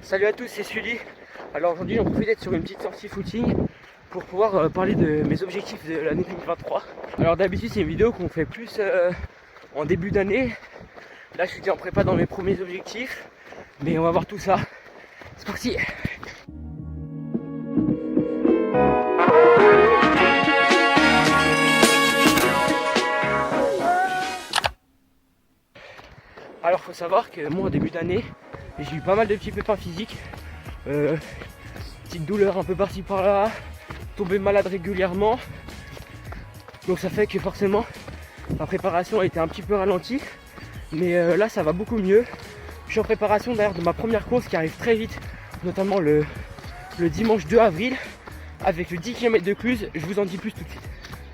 Salut à tous, c'est Sully. Alors aujourd'hui, j'en profite d'être sur une petite sortie footing pour pouvoir parler de mes objectifs de l'année 2023. Alors d'habitude, c'est une vidéo qu'on fait plus en début d'année. Là, je suis déjà en prépa dans mes premiers objectifs, mais on va voir tout ça. C'est parti. Alors faut savoir que moi en début d'année j'ai eu pas mal de petits pépins physiques, petites douleurs un peu par-ci par-là, tombé malade régulièrement, donc ça fait que forcément ma préparation a été un petit peu ralentie, mais là ça va beaucoup mieux. Je suis en préparation d'ailleurs de ma première course qui arrive très vite, notamment le dimanche 2 avril avec le 10 km de Cluse. Je vous en dis plus tout de suite.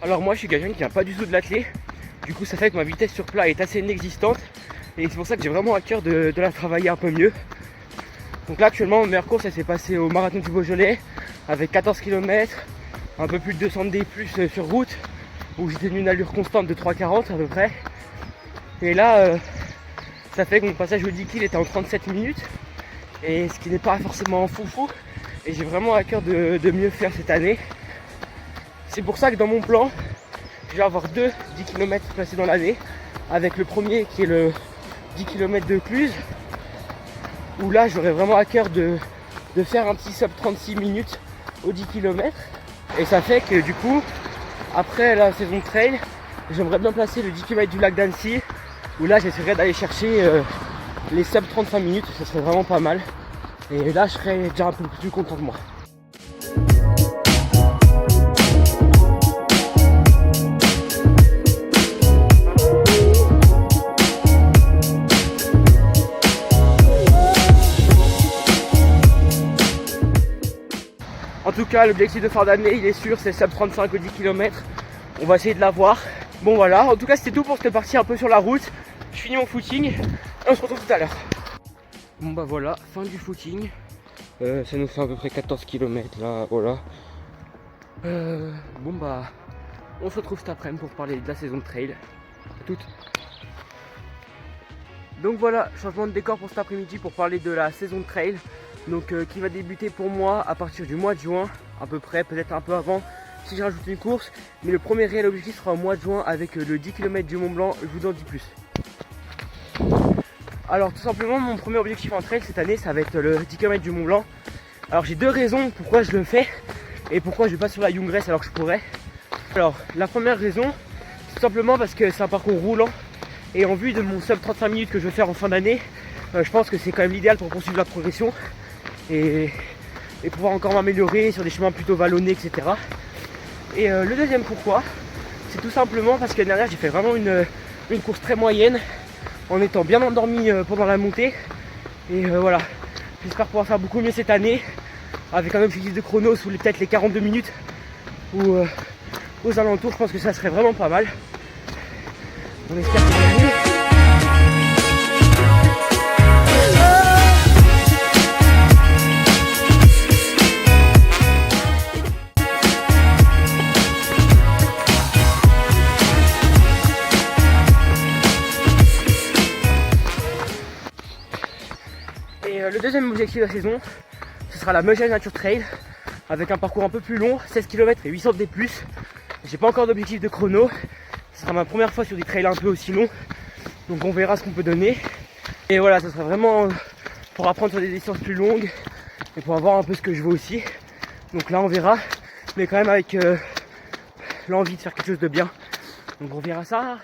Alors moi je suis quelqu'un qui vient pas du tout de l'athlé, du coup ça fait que ma vitesse sur plat est assez inexistante. Et c'est pour ça que j'ai vraiment à cœur de la travailler un peu mieux. Donc là actuellement ma meilleure course elle s'est passée au marathon du Beaujolais avec 14 km, un peu plus de 200 D+ sur route, où j'ai tenu une allure constante de 3,40 à peu près. Et là ça fait que mon passage au 10 km était en 37 minutes, et ce qui n'est pas forcément foufou, et j'ai vraiment à cœur de mieux faire cette année. C'est pour ça que dans mon plan je vais avoir 2 10 km placés dans l'année, avec le premier qui est le 10 km de Cluse, où là j'aurais vraiment à cœur de faire un petit sub 36 minutes au 10 km. Et ça fait que du coup, après la saison de trail, j'aimerais bien placer le 10 km du lac d'Annecy, où là j'essaierais d'aller chercher les sub 35 minutes, ça serait vraiment pas mal. Et là je serais déjà un peu plus content de moi. En tout cas, l'objectif de fin d'année, il est sûr, c'est sub 35 au 10 km. On va essayer de l'avoir. Bon voilà, en tout cas c'était tout pour cette partie un peu sur la route. Je finis mon footing et on se retrouve tout à l'heure. Bon bah voilà, fin du footing. Ça nous fait à peu près 14 km là, voilà. Bon bah, on se retrouve cet après-midi pour parler de la saison de trail. À toutes. Donc voilà, changement de décor pour cet après-midi pour parler de la saison de trail. Donc qui va débuter pour moi à partir du mois de juin, à peu près, peut-être un peu avant si je rajoute une course. Mais le premier réel objectif sera au mois de juin avec le 10 km du Mont Blanc, je vous en dis plus. Alors tout simplement, mon premier objectif en trail cette année, ça va être le 10 km du Mont Blanc. Alors j'ai deux raisons pourquoi je le fais et pourquoi je vais pas sur la Young Race alors que je pourrais. Alors la première raison, c'est tout simplement parce que c'est un parcours roulant. Et en vue de mon sub 35 minutes que je vais faire en fin d'année, je pense que c'est quand même l'idéal pour poursuivre la progression et pouvoir encore m'améliorer sur des chemins plutôt vallonnés, etc. Et le deuxième pourquoi, c'est tout simplement parce que l'année dernière j'ai fait vraiment une course très moyenne en étant bien endormi pendant la montée. Et voilà, j'espère pouvoir faire beaucoup mieux cette année avec un objectif de chrono sous peut-être les 42 minutes ou aux alentours. Je pense que ça serait vraiment pas mal. On espère que ça va aller. Et le deuxième objectif de la saison, ce sera la Meugène Nature Trail avec un parcours un peu plus long, 16 km et 800 D+. J'ai pas encore d'objectif de chrono, ce sera ma première fois sur des trails un peu aussi longs, donc on verra ce qu'on peut donner. Et voilà, ce sera vraiment pour apprendre sur des distances plus longues et pour avoir un peu ce que je veux aussi. Donc là on verra, mais quand même avec l'envie de faire quelque chose de bien. Donc on verra ça.